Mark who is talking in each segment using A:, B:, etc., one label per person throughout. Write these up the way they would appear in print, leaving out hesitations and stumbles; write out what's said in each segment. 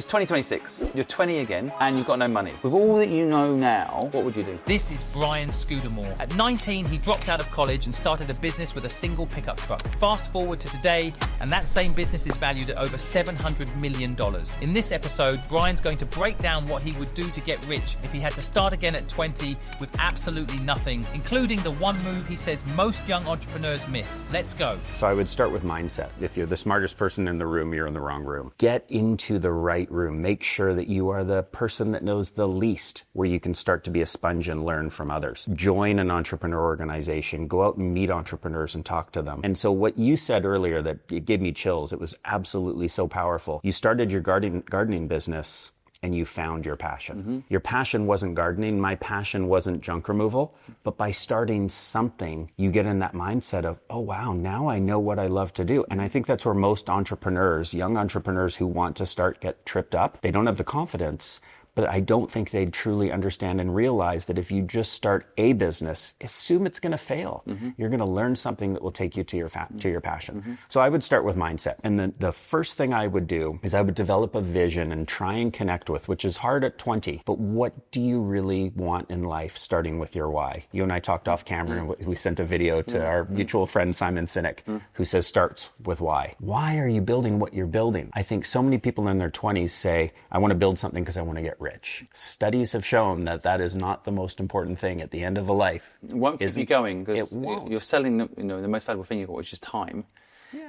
A: It's 2026, you're 20 again, and you've got no money. With all that you know now, what would you do?
B: This is Brian Scudamore. At 19, he dropped out of college and started a business with a single pickup truck. Fast forward to today, and that same business is valued at over $700 million. In this episode, Brian's going to break down what he would do to get rich if he had to start again at 20 with absolutely nothing, including the one move he says most young entrepreneurs miss. Let's go.
C: So I would start with mindset. If you're the smartest person in the room, you're in the wrong room. Get into the right room. Make sure that you are the person that knows the least, where you can start to be a sponge and learn from others. Join an entrepreneur organization. Go out and meet entrepreneurs and talk to them. And so what you said earlier, that it gave me chills, it was absolutely so powerful. You started your gardening business and you found your passion. Mm-hmm. Your passion wasn't gardening. My passion wasn't junk removal. But by starting something, you get in that mindset of, oh, wow, now I know what I love to do. And I think that's where most entrepreneurs, young entrepreneurs who want to start, get tripped up. They don't have the confidence. But I don't think they truly understand and realize that if you just start a business, assume it's going to fail. Mm-hmm. You're going to learn something that will take you to your passion. Mm-hmm. So I would start with mindset. And then the first thing I would do is I would develop a vision and try and connect with, which is hard at 20. But what do you really want in life, starting with your why? You and I talked off camera, and we sent a video to our mutual friend, Simon Sinek, who says starts with why. Why are you building what you're building? I think so many people in their 20s say, I want to build something because I want to get rich. Studies have shown that that is not the most important thing at the end of a life.
A: It won't keep you going because you're selling the most valuable thing you've got, which is time.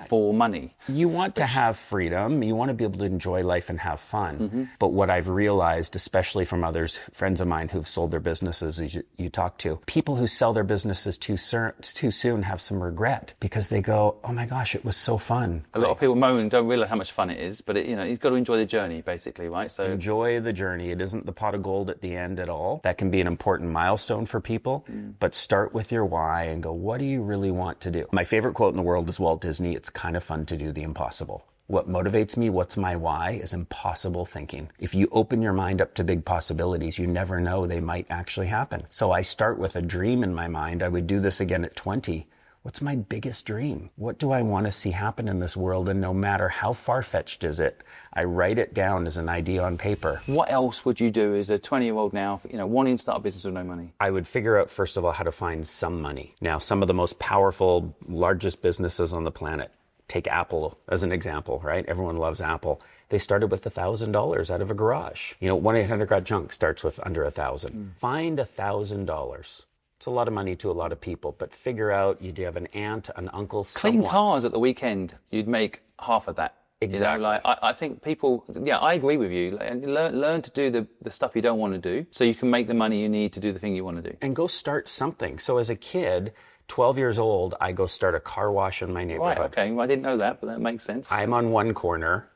A: For money. You want to have freedom. You want to be able to enjoy life and have fun. Mm-hmm. But what I've realized, especially from others, friends of mine who've sold their businesses, as you talk to, people who sell their businesses too soon have some regret because they go, oh my gosh, it was so fun. A lot of people moan and don't realize how much fun it is, but you've got to enjoy the journey, basically, right? So enjoy the journey. It isn't the pot of gold at the end at all. That can be an important milestone for people, but start with your why and go, what do you really want to do? My favorite quote in the world is Walt Disney. It's kind of fun to do the impossible. What motivates me, what's my why, is impossible thinking. If you open your mind up to big possibilities, you never know they might actually happen. So I start with a dream in my mind. I would do this again at 20. What's my biggest dream? What do I want to see happen in this world? And no matter how far-fetched is it, I write it down as an idea on paper. What else would you do as a 20-year-old now, wanting to start a business with no money? I would figure out, first of all, how to find some money. Now, some of the most powerful, largest businesses on the planet, take Apple as an example, right? Everyone loves Apple. They started with $1,000 out of a garage. 1-800-GOT-JUNK starts with under $1,000. Find $1,000. It's a lot of money to a lot of people, but figure out, you do have an aunt, an uncle, someone. Clean cars at the weekend, you'd make half of that. Exactly. I think people, I agree with you. Learn to do the stuff you don't want to do so you can make the money you need to do the thing you want to do. And go start something. So as a kid, 12 years old, I go start a car wash in my neighborhood. Right, okay. Well, I didn't know that, but that makes sense. I'm on one corner.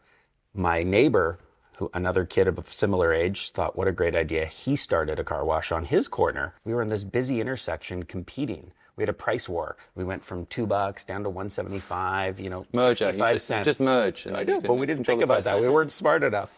A: My neighbor, another kid of a similar age, thought, what a great idea. He started a car wash on his corner. We were in this busy intersection competing. We had a price war. We went from $2 down to $1.75, merge 65 cents. Just merge. I know, but we didn't think about that. We weren't smart enough.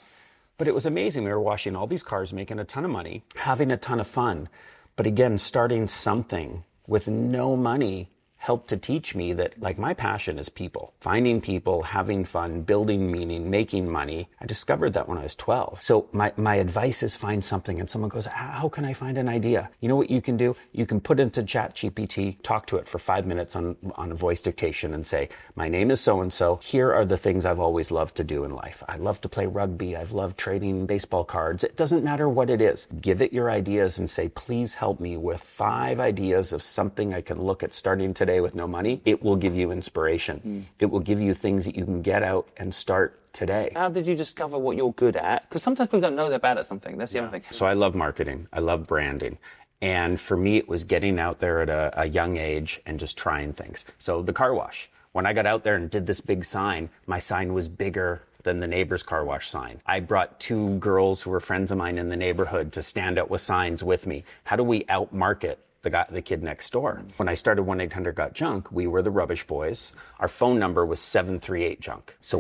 A: But it was amazing. We were washing all these cars, making a ton of money, having a ton of fun. But again, starting something with no money helped to teach me that, my passion is people. Finding people, having fun, building meaning, making money. I discovered that when I was 12. So my advice is find something. And someone goes, how can I find an idea? You know what you can do? You can put into ChatGPT, talk to it for 5 minutes on a voice dictation and say, my name is so-and-so. Here are the things I've always loved to do in life. I love to play rugby. I've loved trading baseball cards. It doesn't matter what it is. Give it your ideas and say, please help me with 5 ideas of something I can look at starting today with no money. It will give you inspiration. It will give you things that you can get out and start today. How did you discover what you're good at? Because sometimes people don't know they're bad at something. That's the other thing. So I love marketing. I love branding. And for me, it was getting out there at a young age and just trying things. So the car wash. When I got out there and did this big sign, my sign was bigger than the neighbor's car wash sign. I brought 2 girls who were friends of mine in the neighborhood to stand out with signs with me. How do we outmarket the kid next door? When I started 1-800-GOT-JUNK, we were the Rubbish Boys. Our phone number was 738-JUNK. So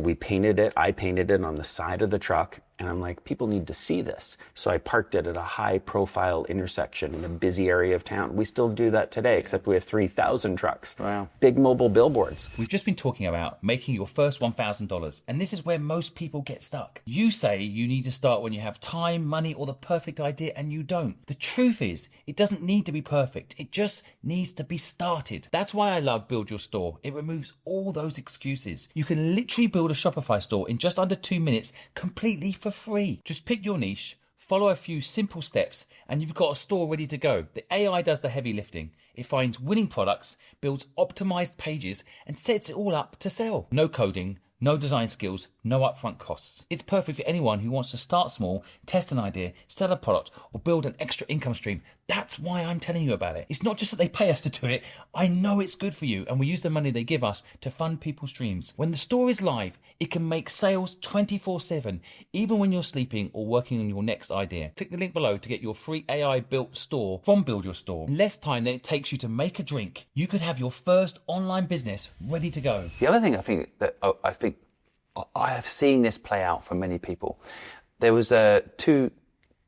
A: I painted it on the side of the truck,
C: And I'm like, people need to see this. So I parked it at a high profile intersection in a busy area of town. We still do that today, except we have 3,000 trucks.
A: Wow.
C: Big mobile billboards.
B: We've just been talking about making your first $1,000, and this is where most people get stuck. You say you need to start when you have time, money, or the perfect idea, and you don't. The truth is, it doesn't need to be perfect. It just needs to be started. That's why I love Build Your Store. It removes all those excuses. You can literally build a Shopify store in just under 2 minutes, completely for free. Just pick your niche, follow a few simple steps, and you've got a store ready to go. The AI does the heavy lifting. It finds winning products, builds optimized pages, and sets it all up to sell. No coding, no design skills, no upfront costs. It's perfect for anyone who wants to start small, test an idea, sell a product, or build an extra income stream. That's why I'm telling you about it. It's not just that they pay us to do it. I know it's good for you, and we use the money they give us to fund people's dreams. When the store is live, it can make sales 24/7, even when you're sleeping or working on your next idea. Click the link below to get your free AI-built store from Build Your Store. In less time than it takes you to make a drink, you could have your first online business ready to go.
A: The other thing I have seen this play out for many people. There was two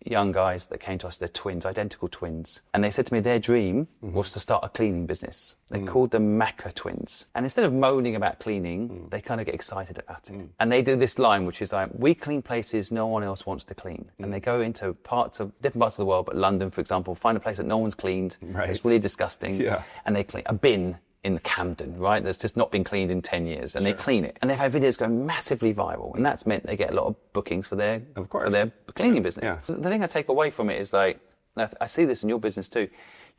A: young guys that came to us. They're twins, identical twins. And they said to me their dream was to start a cleaning business. They called them Macca twins. And instead of moaning about cleaning, they kind of get excited about it. And they do this line, which is like, we clean places no one else wants to clean. And they go into different parts of the world, but London, for example, find a place that no one's cleaned.
C: Right.
A: It's really disgusting.
C: Yeah.
A: And they clean a bin in Camden, right? That's just not been cleaned in 10 years. And they clean it. And they've had videos go massively viral. And that's meant they get a lot of bookings for their cleaning business.
C: Yeah.
A: The thing I take away from it is like, I see this in your business too.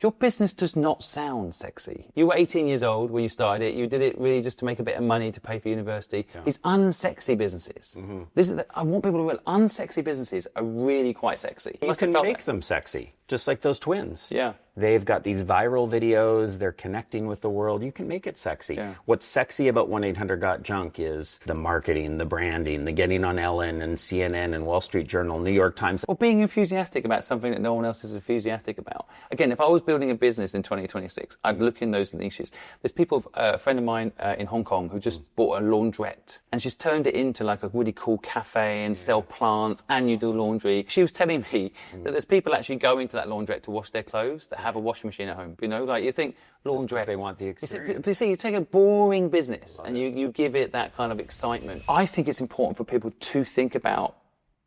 A: Your business does not sound sexy. You were 18 years old when you started it. You did it really just to make a bit of money to pay for university. Yeah. These unsexy businesses. I want people to realize unsexy businesses are really quite sexy.
C: You can make them sexy, just like those twins.
A: Yeah.
C: They've got these viral videos. They're connecting with the world. You can make it sexy. Yeah. What's sexy about 1-800-GOT-JUNK is the marketing, the branding, the getting on Ellen and CNN and Wall Street Journal, New York Times.
A: Or being enthusiastic about something that no one else is enthusiastic about. Again, if I was building a business in 2026, I'd look in those niches. There's a friend of mine in Hong Kong who just bought a laundrette, and she's turned it into like a really cool cafe and sell plants, and you do laundry. She was telling me that there's people actually going to that laundrette to wash their clothes that have a washing machine at home. You know, like you think laundrette.
C: They want the experience.
A: You see, you take a boring business and you give it that kind of excitement. I think it's important for people to think about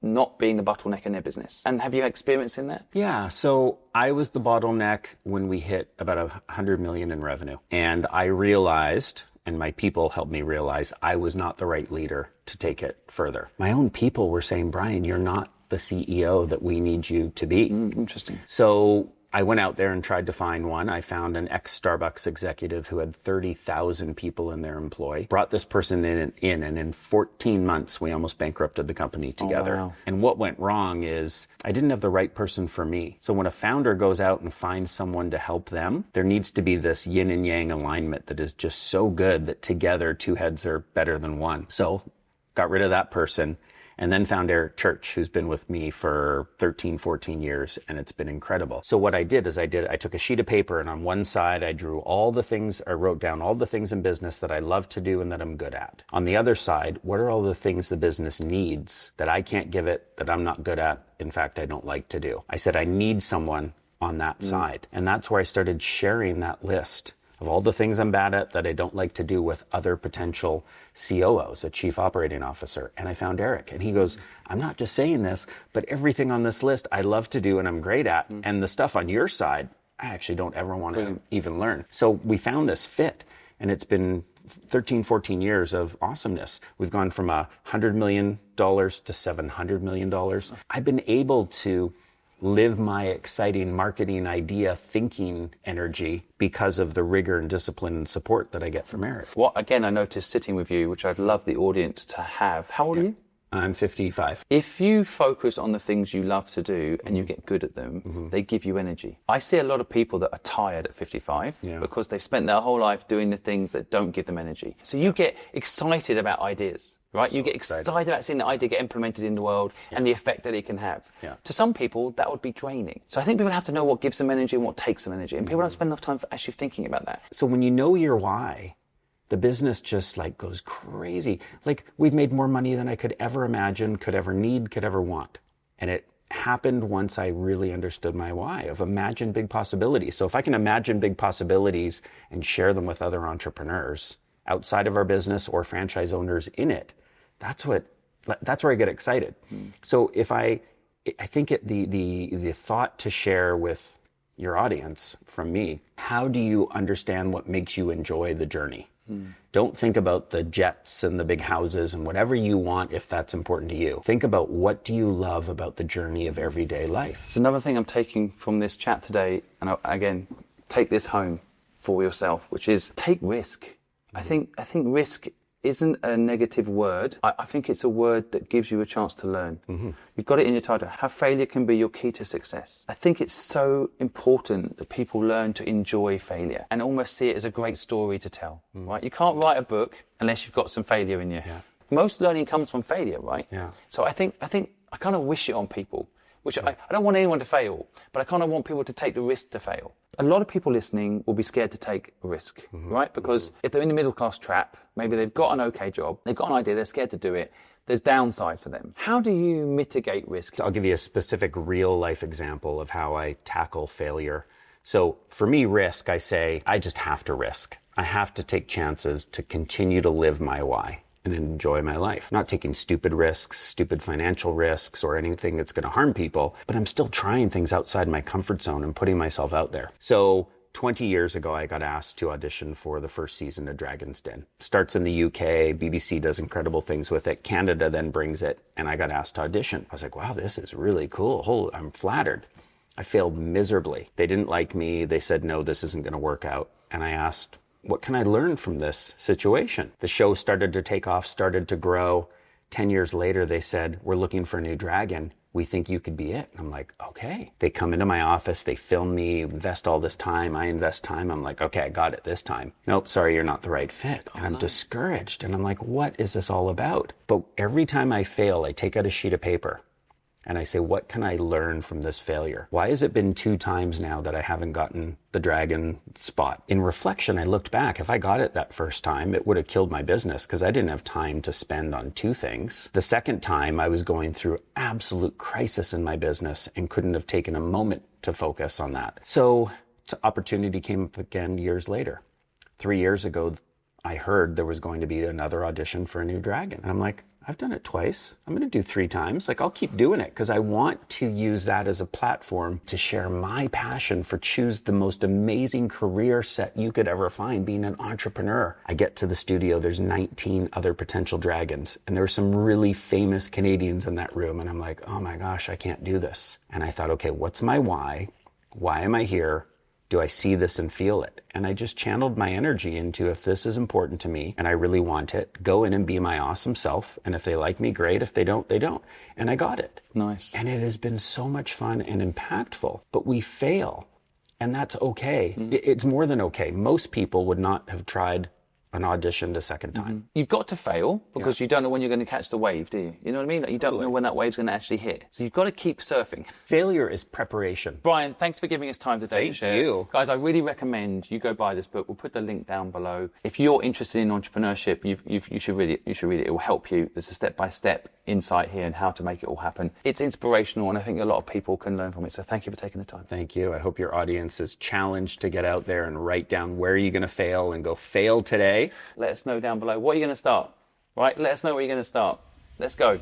A: not being the bottleneck in their business. And have you experienced in that?
C: Yeah. So I was the bottleneck when we hit about 100 million in revenue. And I realized, and my people helped me realize, I was not the right leader to take it further. My own people were saying, Brian, you're not the CEO that we need you to be.
A: Interesting.
C: So I went out there and tried to find one. I found an ex-Starbucks executive who had 30,000 people in their employ. Brought this person in, and in 14 months, we almost bankrupted the company together.
A: Oh, wow.
C: And what went wrong is I didn't have the right person for me. So when a founder goes out and finds someone to help them, there needs to be this yin and yang alignment that is just so good that together two heads are better than one. So got rid of that person. And then found Eric Church, who's been with me for 13, 14 years, and it's been incredible. So what I did is I took a sheet of paper, and on one side I wrote down all the things in business that I love to do and that I'm good at. On the other side, what are all the things the business needs that I can't give it, that I'm not good at, in fact, I don't like to do? I said I need someone on that side. And that's where I started sharing that list of all the things I'm bad at that I don't like to do with other potential COOs, a chief operating officer. And I found Eric, and he goes, I'm not just saying this, but everything on this list I love to do and I'm great at. And the stuff on your side, I actually don't ever want to even learn. So we found this fit, and it's been 13, 14 years of awesomeness. We've gone from $100 million to $700 million. I've been able to live my exciting marketing idea thinking energy because of the rigor and discipline and support that I get from Eric.
A: What, again, I noticed sitting with you, which I'd love the audience to have. How old are you?
C: I'm 55.
A: If you focus on the things you love to do and you get good at them, they give you energy. I see a lot of people that are tired at 55 because they've spent their whole life doing the things that don't give them energy. So you get excited about ideas. Right? So you get excited about seeing the idea get implemented in the world and the effect that it can have. Yeah. To some people, that would be draining. So I think people have to know what gives them energy and what takes them energy. And people don't spend enough time actually thinking about that.
C: So when you know your why the business just like goes crazy. Like we've made more money than I could ever imagine, could ever need, could ever want. And it happened once I really understood my why of imagine big possibilities. So if I can imagine big possibilities and share them with other entrepreneurs outside of our business or franchise owners in it, that's where I get excited. So if I think the thought to share with your audience from me, how do you understand what makes you enjoy the journey? Don't think about the jets and the big houses and whatever you want if that's important to you. Think about what do you love about the journey of everyday life.
A: It's another thing I'm taking from this chat today, and again, take this home for yourself, which is take risk. I think risk isn't a negative word. I think it's a word that gives you a chance to learn. You've got it in your title. How failure can be your key to success. I think it's so important that people learn to enjoy failure and almost see it as a great story to tell, right? You can't write a book unless you've got some failure in you. Yeah. Most learning comes from failure, right? Yeah. So I think I kind of wish it on people. I don't want anyone to fail, but I kind of want people to take the risk to fail. A lot of people listening will be scared to take a risk, right? Because if they're in the middle class trap, maybe they've got an okay job, they've got an idea, they're scared to do it, there's downside for them. How do you mitigate risk?
C: I'll give you a specific real life example of how I tackle failure. So for me, risk, I say, I just have to risk. I have to take chances to continue to live my why and enjoy my life. I'm not taking stupid risks, stupid financial risks, or anything that's going to harm people, but I'm still trying things outside my comfort zone and putting myself out there. So 20 years ago, I got asked to audition for the first season of Dragon's Den. Starts in the UK, BBC does incredible things with it. Canada then brings it, and I got asked to audition. I was like, wow, this is really cool. I'm flattered. I failed miserably. They didn't like me. They said, no, this isn't going to work out. And I asked, what can I learn from this situation? The show started to take off, started to grow. 10 years later, they said, we're looking for a new dragon. We think you could be it. And I'm like, okay. They come into my office, they film me, invest all this time. I invest time. I'm like, okay, I got it this time. Nope, sorry, you're not the right fit. And I'm discouraged. And I'm like, what is this all about? But every time I fail, I take out a sheet of paper and I say, what can I learn from this failure? Why has it been 2 times now that I haven't gotten the dragon spot? In reflection, I looked back. If I got it that first time, it would have killed my business because I didn't have time to spend on 2 things. The second time, I was going through absolute crisis in my business and couldn't have taken a moment to focus on that. So the opportunity came up again years later. 3 years ago, I heard there was going to be another audition for a new dragon. And I'm like, I've done it twice. I'm going to do 3 times. Like, I'll keep doing it because I want to use that as a platform to share my passion for choose the most amazing career set you could ever find, being an entrepreneur. I get to the studio, there's 19 other potential dragons, and there were some really famous Canadians in that room. And I'm like, oh my gosh, I can't do this. And I thought, okay, what's my why? Why am I here? Do I see this and feel it? And I just channeled my energy into, if this is important to me and I really want it, go in and be my awesome self. And if they like me, great. If they don't, they don't. And I got it.
A: Nice.
C: And it has been so much fun and impactful. But we fail. And that's okay. It's more than okay. Most people would not have tried an audition a second time.
A: You've got to fail because you don't know when you're going to catch the wave, do you? You know what I mean? Like, you don't know when that wave's going to actually hit. So you've got to keep surfing.
C: Failure is prepreparation.
A: Brian, thanks for giving us time today to share.
C: Thank you.
A: Guys, I really recommend you go buy this book. We'll put the link down below. If you're interested in entrepreneurship, you should read it. You should read it. It will help you. There's a step-by-step insight here and how to make it all happen. It's inspirational, and I think a lot of people can learn from it. So thank you for taking the time.
C: Thank you. I hope your audience is challenged to get out there and write down where you're going to fail and go fail today.
A: Let us know down below. What are you going to start? Right? Let us know what you're going to start. Let's go.